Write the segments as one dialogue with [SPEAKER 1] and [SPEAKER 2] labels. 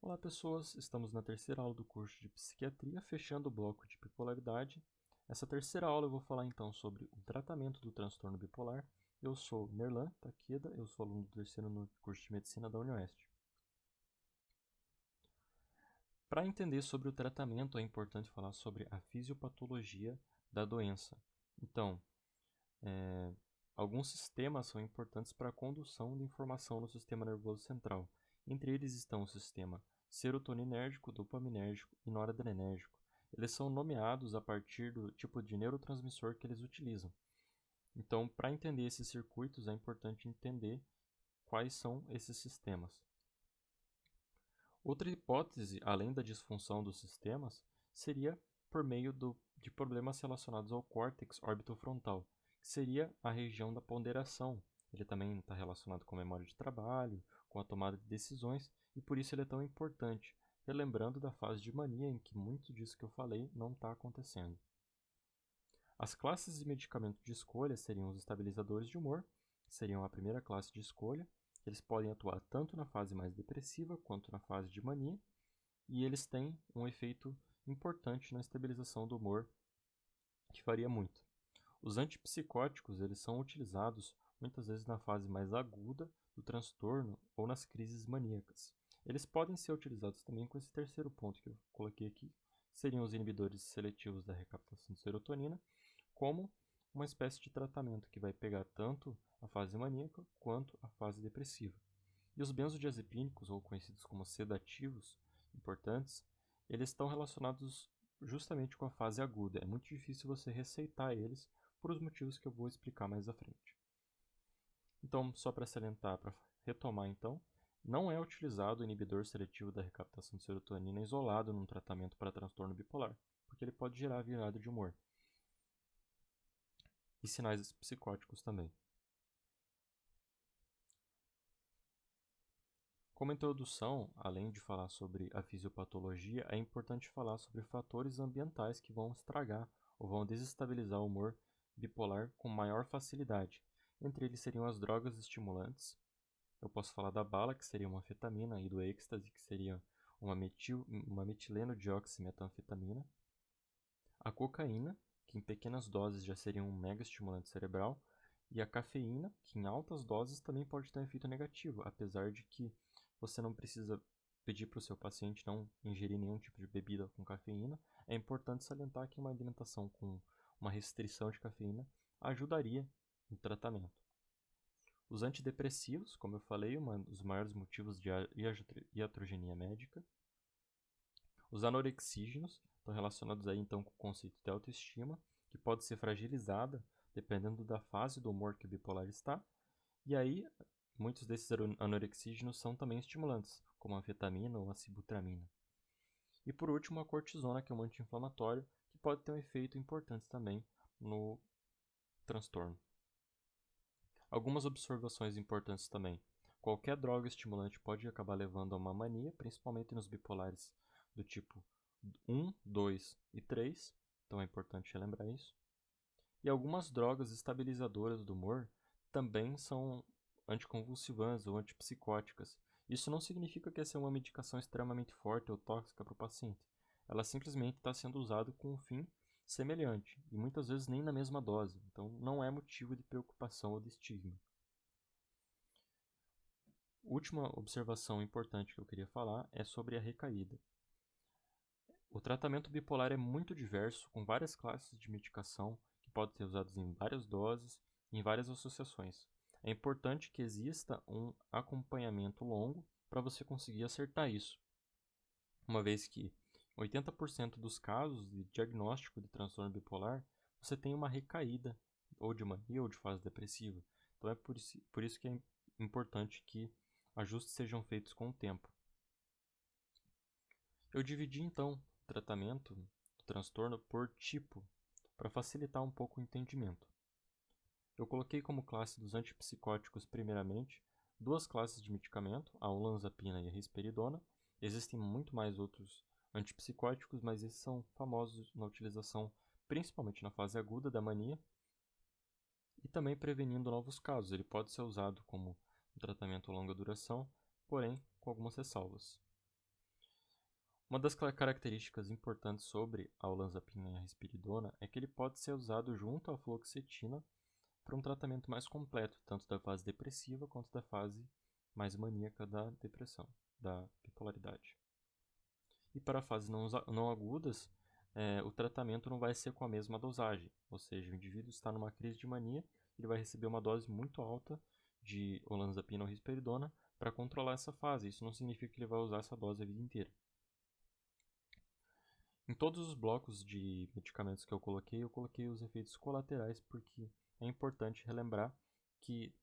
[SPEAKER 1] Olá pessoas, estamos na terceira aula do curso de Psiquiatria, fechando o bloco de bipolaridade. Essa terceira aula eu vou falar então sobre o tratamento do transtorno bipolar. Eu sou Nerlan Takeda, eu sou aluno do terceiro no curso de Medicina da UniOeste. Para entender sobre o tratamento é importante falar sobre a fisiopatologia da doença. Então, alguns sistemas são importantes para a condução de informação no sistema nervoso central. Entre eles estão o sistema serotoninérgico, dopaminérgico e noradrenérgico. Eles são nomeados a partir do tipo de neurotransmissor que eles utilizam. Então, para entender esses circuitos, é importante entender quais são esses sistemas. Outra hipótese, além da disfunção dos sistemas, seria por meio de problemas relacionados ao córtex orbitofrontal, que seria a região da ponderação. Ele também está relacionado com a memória de trabalho, com a tomada de decisões, e por isso ele é tão importante, relembrando da fase de mania em que muito disso que eu falei não está acontecendo. As classes de medicamento de escolha seriam os estabilizadores de humor, que seriam a primeira classe de escolha. Eles podem atuar tanto na fase mais depressiva quanto na fase de mania, e eles têm um efeito importante na estabilização do humor, que varia muito. Os antipsicóticos eles são utilizados muitas vezes na fase mais aguda do transtorno ou nas crises maníacas. Eles podem ser utilizados também com esse terceiro ponto que eu coloquei aqui, seriam os inibidores seletivos da recaptação de serotonina, como uma espécie de tratamento que vai pegar tanto a fase maníaca quanto a fase depressiva. E os benzodiazepínicos, ou conhecidos como sedativos importantes, eles estão relacionados justamente com a fase aguda. É muito difícil você receitar eles por os motivos que eu vou explicar mais à frente. Então, só para salientar, para retomar então, não é utilizado o inibidor seletivo da recaptação de serotonina isolado num tratamento para transtorno bipolar, porque ele pode gerar virada de humor. E sinais psicóticos também. Como introdução, além de falar sobre a fisiopatologia, é importante falar sobre fatores ambientais que vão estragar ou vão desestabilizar o humor bipolar com maior facilidade. Entre eles seriam as drogas estimulantes. Eu posso falar da bala, que seria uma anfetamina, e do êxtase, que seria uma metileno-dioximetanfetamina. A cocaína, que em pequenas doses já seria um mega estimulante cerebral. E a cafeína, que em altas doses também pode ter um efeito negativo, apesar de que você não precisa pedir para o seu paciente não ingerir nenhum tipo de bebida com cafeína. É importante salientar que uma alimentação com uma restrição de cafeína ajudaria no tratamento. Os antidepressivos, como eu falei, um dos maiores motivos de iatrogenia médica. Os anorexígenos estão relacionados aí então com o conceito de autoestima, que pode ser fragilizada dependendo da fase do humor que o bipolar está. E aí, muitos desses anorexígenos são também estimulantes, como a anfetamina ou a sibutramina. E por último, a cortisona, que é um anti-inflamatório, que pode ter um efeito importante também no transtorno. Algumas observações importantes também. Qualquer droga estimulante pode acabar levando a uma mania, principalmente nos bipolares do tipo 1, 2 e 3, então é importante relembrar isso. E algumas drogas estabilizadoras do humor também são anticonvulsivantes ou antipsicóticas. Isso não significa que essa é uma medicação extremamente forte ou tóxica para o paciente. Ela simplesmente está sendo usada com um fim semelhante e muitas vezes nem na mesma dose. Então não é motivo de preocupação ou de estigma. Última observação importante que eu queria falar é sobre a recaída. O tratamento bipolar é muito diverso, com várias classes de medicação que podem ser usadas em várias doses e em várias associações. É importante que exista um acompanhamento longo para você conseguir acertar isso, uma vez que 80% dos casos de diagnóstico de transtorno bipolar você tem uma recaída ou de mania ou de fase depressiva. Então é por isso que é importante que ajustes sejam feitos com o tempo. Eu dividi então o tratamento do transtorno por tipo, para facilitar um pouco o entendimento. Eu coloquei como classe dos antipsicóticos, primeiramente, duas classes de medicamento, a olanzapina e a risperidona. Existem muito mais outros antipsicóticos, mas esses são famosos na utilização principalmente na fase aguda da mania e também prevenindo novos casos. Ele pode ser usado como um tratamento a longa duração, porém com algumas ressalvas. Uma das características importantes sobre a olanzapina e a risperidona é que ele pode ser usado junto à fluoxetina para um tratamento mais completo, tanto da fase depressiva quanto da fase mais maníaca da depressão, da bipolaridade. E para fases não agudas, o tratamento não vai ser com a mesma dosagem, ou seja, o indivíduo está numa crise de mania, ele vai receber uma dose muito alta de olanzapina ou risperidona para controlar essa fase. Isso não significa que ele vai usar essa dose a vida inteira. Em todos os blocos de medicamentos que eu coloquei os efeitos colaterais, porque é importante relembrar que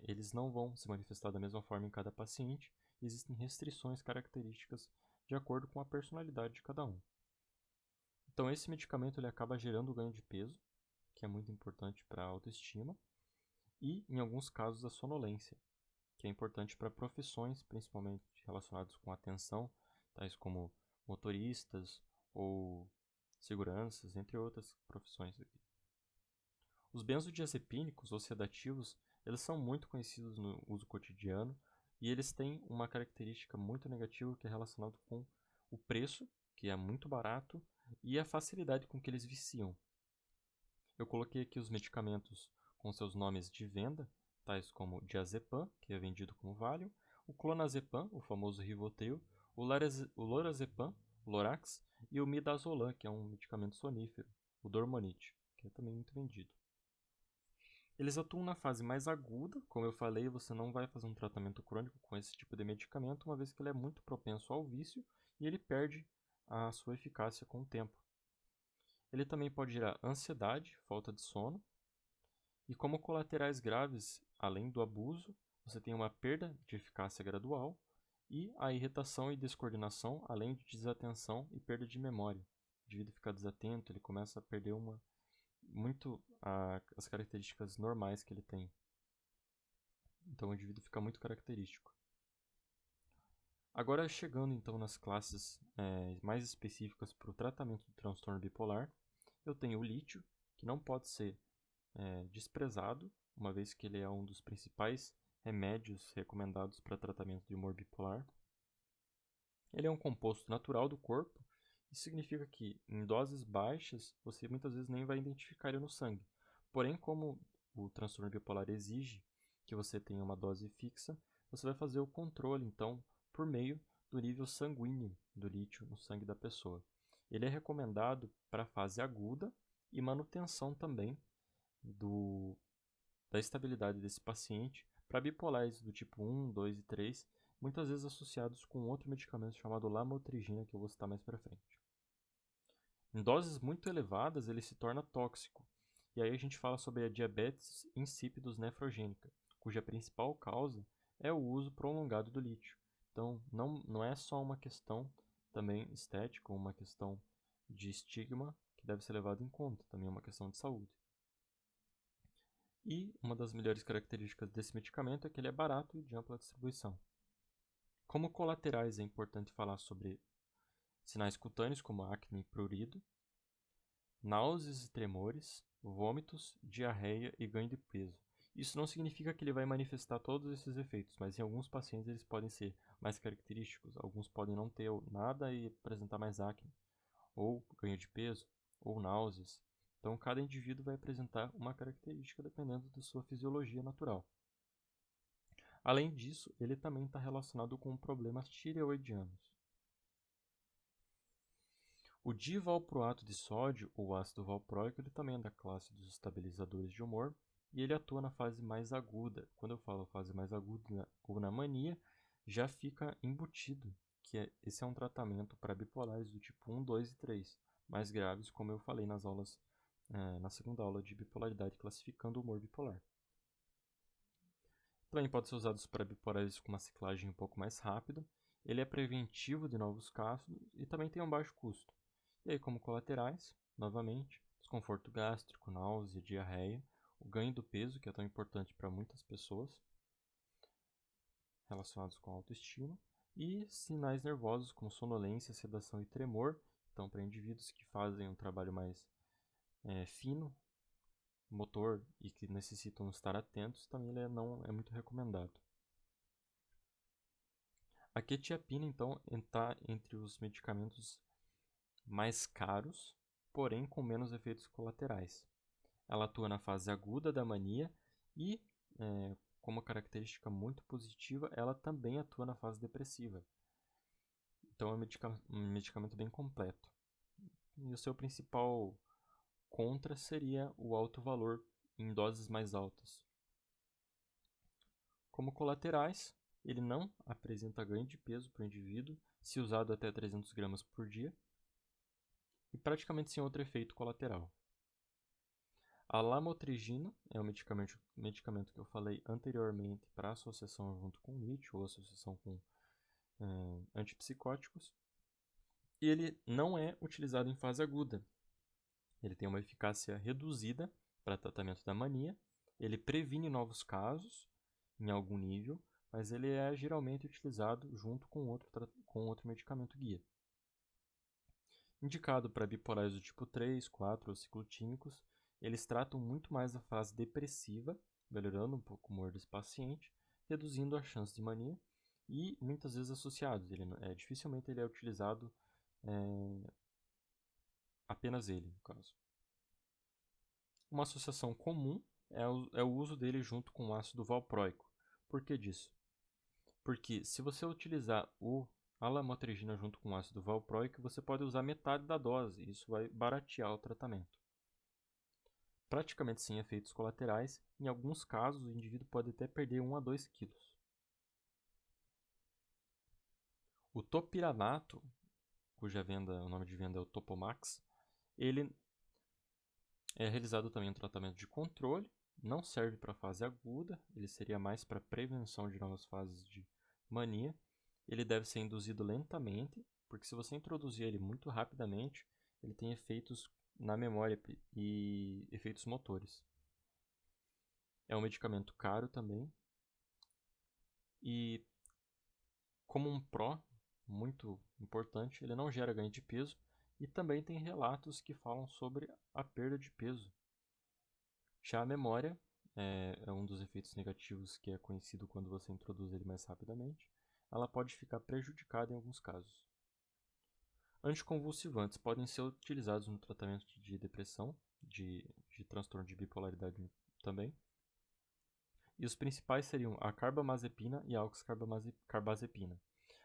[SPEAKER 1] eles não vão se manifestar da mesma forma em cada paciente. Existem restrições características de acordo com a personalidade de cada um. Então, esse medicamento ele acaba gerando ganho de peso, que é muito importante para a autoestima, e, em alguns casos, a sonolência, que é importante para profissões, principalmente relacionadas com atenção, tais como motoristas ou seguranças, entre outras profissões aqui. Os benzodiazepínicos ou sedativos, eles são muito conhecidos no uso cotidiano e eles têm uma característica muito negativa que é relacionada com o preço, que é muito barato, e a facilidade com que eles viciam. Eu coloquei aqui os medicamentos com seus nomes de venda, tais como o diazepam, que é vendido como Valium, o clonazepam, o famoso Rivotril, o lorazepam, Lorax, e o midazolam, que é um medicamento sonífero, o Dormonide, que é também muito vendido. Eles atuam na fase mais aguda, como eu falei, você não vai fazer um tratamento crônico com esse tipo de medicamento, uma vez que ele é muito propenso ao vício e ele perde a sua eficácia com o tempo. Ele também pode gerar ansiedade, falta de sono, e como colaterais graves, além do abuso, você tem uma perda de eficácia gradual e a irritação e descoordenação, além de desatenção e perda de memória. O indivíduo fica desatento, ele começa a perder as características normais que ele tem. Então o indivíduo fica muito característico. Agora chegando então nas classes mais específicas para o tratamento do transtorno bipolar, eu tenho o lítio, que não pode ser desprezado, uma vez que ele é um dos principais remédios recomendados para tratamento de humor bipolar. Ele é um composto natural do corpo, isso significa que em doses baixas você muitas vezes nem vai identificar ele no sangue. Porém, como o transtorno bipolar exige que você tenha uma dose fixa, você vai fazer o controle então por meio do nível sanguíneo do lítio no sangue da pessoa. Ele é recomendado para a fase aguda e manutenção também da estabilidade desse paciente para bipolares do tipo 1, 2 e 3, muitas vezes associados com outro medicamento chamado lamotrigina, que eu vou citar mais para frente. Em doses muito elevadas, ele se torna tóxico, e aí a gente fala sobre a diabetes insípidos nefrogênica, cuja principal causa é o uso prolongado do lítio. Então, não é só uma questão também estética, uma questão de estigma que deve ser levado em conta, também é uma questão de saúde. E uma das melhores características desse medicamento é que ele é barato e de ampla distribuição. Como colaterais, é importante falar sobre sinais cutâneos como acne e prurido, náuseas e tremores, vômitos, diarreia e ganho de peso. Isso não significa que ele vai manifestar todos esses efeitos, mas em alguns pacientes eles podem ser mais característicos, alguns podem não ter nada e apresentar mais acne, ou ganho de peso, ou náuseas. Então, cada indivíduo vai apresentar uma característica dependendo da sua fisiologia natural. Além disso, ele também está relacionado com problemas tireoidianos. O divalproato de sódio, ou ácido valproico, ele também é da classe dos estabilizadores de humor, e ele atua na fase mais aguda. Quando eu falo fase mais aguda ou na mania, já fica embutido que esse é um tratamento para bipolares do tipo 1, 2 e 3, mais graves, como eu falei nas aulas na segunda aula de bipolaridade, classificando o humor bipolar. Também pode ser usado para bipolares com uma ciclagem um pouco mais rápida. Ele é preventivo de novos casos e também tem um baixo custo. E aí, como colaterais, novamente, desconforto gástrico, náusea, diarreia, o ganho do peso, que é tão importante para muitas pessoas, relacionados com a autoestima, e sinais nervosos como sonolência, sedação e tremor. Então, para indivíduos que fazem um trabalho mais fino, motor e que necessitam estar atentos, também ele não é muito recomendado. A quetiapina, então, está entre os medicamentos mais caros, porém com menos efeitos colaterais. Ela atua na fase aguda da mania e, como característica muito positiva, ela também atua na fase depressiva. Então é um medicamento bem completo. E o seu principal contra seria o alto valor em doses mais altas. Como colaterais, ele não apresenta ganho de peso para o indivíduo, se usado até 300 gramas por dia, e praticamente sem outro efeito colateral. A lamotrigina é um medicamento que eu falei anteriormente para associação junto com lítio ou associação com antipsicóticos. E ele não é utilizado em fase aguda. Ele tem uma eficácia reduzida para tratamento da mania. Ele previne novos casos em algum nível, mas ele é geralmente utilizado junto com outro medicamento guia. Indicado para bipolares do tipo 3, 4 ou ciclotímicos, eles tratam muito mais a fase depressiva, melhorando um pouco o humor desse paciente, reduzindo a chance de mania e muitas vezes associados. Dificilmente ele é utilizado apenas ele, no caso. Uma associação comum é o uso dele junto com o ácido valproico. Por que disso? Porque se você utilizar a lamotrigina junto com o ácido valproico, você pode usar metade da dose, e isso vai baratear o tratamento. Praticamente sem efeitos colaterais, em alguns casos o indivíduo pode até perder 1 a 2 quilos. O topiramato, o nome de venda é o Topomax, ele é realizado também um tratamento de controle, não serve para fase aguda, ele seria mais para prevenção de novas fases de mania. Ele deve ser induzido lentamente, porque se você introduzir ele muito rapidamente, ele tem efeitos na memória e efeitos motores. É um medicamento caro também. E como um pró muito importante, ele não gera ganho de peso e também tem relatos que falam sobre a perda de peso. Já a memória é um dos efeitos negativos que é conhecido quando você introduz ele mais rapidamente. Ela pode ficar prejudicada em alguns casos. Anticonvulsivantes podem ser utilizados no tratamento de depressão, de transtorno de bipolaridade também. E os principais seriam a carbamazepina e a oxcarbazepina.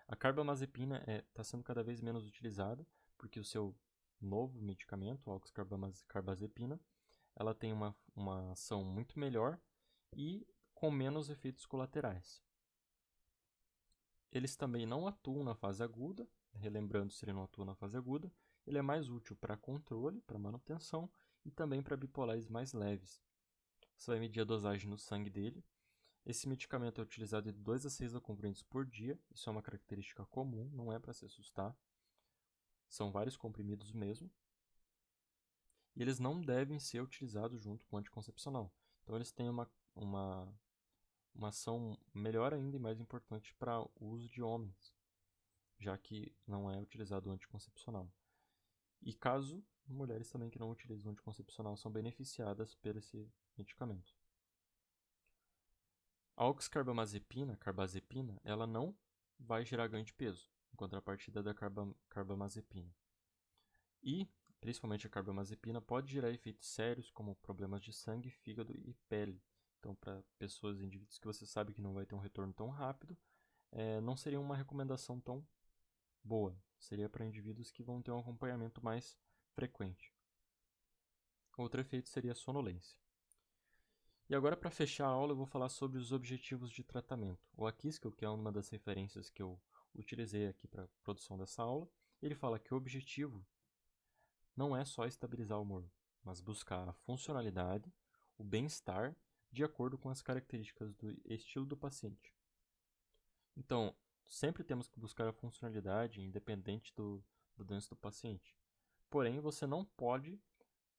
[SPEAKER 1] A carbamazepina está sendo cada vez menos utilizada, porque o seu novo medicamento, a oxcarbazepina, ela tem uma ação muito melhor e com menos efeitos colaterais. Eles também não atuam na fase aguda, relembrando, se ele não atua na fase aguda, ele é mais útil para controle, para manutenção e também para bipolares mais leves. Você vai medir a dosagem no sangue dele. Esse medicamento é utilizado de 2 a 6 comprimidos por dia, isso é uma característica comum, não é para se assustar. São vários comprimidos mesmo. E eles não devem ser utilizados junto com o anticoncepcional. Então eles têm uma ação melhor ainda e mais importante para o uso de homens, já que não é utilizado o anticoncepcional. E caso mulheres também que não utilizam o anticoncepcional são beneficiadas por esse medicamento. A oxcarbazepina, ela não vai gerar ganho de peso, em contrapartida da carbamazepina. E, principalmente a carbamazepina, pode gerar efeitos sérios como problemas de sangue, fígado e pele. Então, para pessoas, indivíduos que você sabe que não vai ter um retorno tão rápido, não seria uma recomendação tão boa. Seria para indivíduos que vão ter um acompanhamento mais frequente. Outro efeito seria a sonolência. E agora, para fechar a aula, eu vou falar sobre os objetivos de tratamento. O Akiskil, que é uma das referências que eu utilizei aqui para a produção dessa aula, ele fala que o objetivo não é só estabilizar o humor, mas buscar a funcionalidade, o bem-estar, de acordo com as características do estilo do paciente. Então, sempre temos que buscar a funcionalidade independente da doença do paciente. Porém, você não pode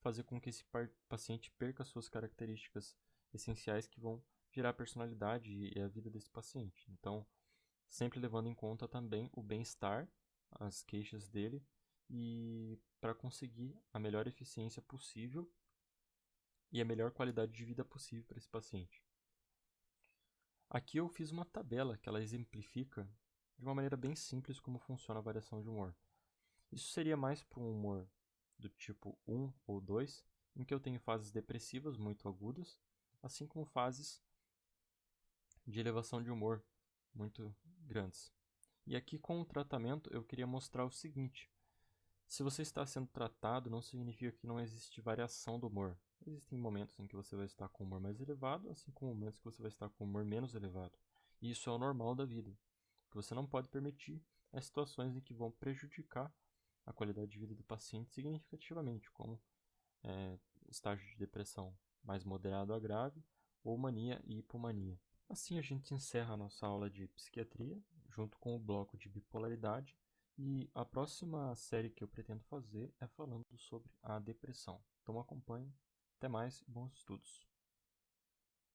[SPEAKER 1] fazer com que esse paciente perca suas características essenciais que vão gerar a personalidade e a vida desse paciente. Então, sempre levando em conta também o bem-estar, as queixas dele, e para conseguir a melhor eficiência possível e a melhor qualidade de vida possível para esse paciente. Aqui eu fiz uma tabela que ela exemplifica de uma maneira bem simples como funciona a variação de humor. Isso seria mais para um humor do tipo 1 ou 2, em que eu tenho fases depressivas muito agudas, assim como fases de elevação de humor muito grandes. E aqui com o tratamento eu queria mostrar o seguinte: se você está sendo tratado, não significa que não existe variação do humor. Existem momentos em que você vai estar com humor mais elevado, assim como momentos que você vai estar com humor menos elevado. E isso é o normal da vida. O que você não pode permitir é situações em que vão prejudicar a qualidade de vida do paciente significativamente, como estágio de depressão mais moderado a grave, ou mania e hipomania. Assim a gente encerra a nossa aula de psiquiatria, junto com o bloco de bipolaridade, e a próxima série que eu pretendo fazer é falando sobre a depressão. Então acompanhe. Até mais e bons estudos.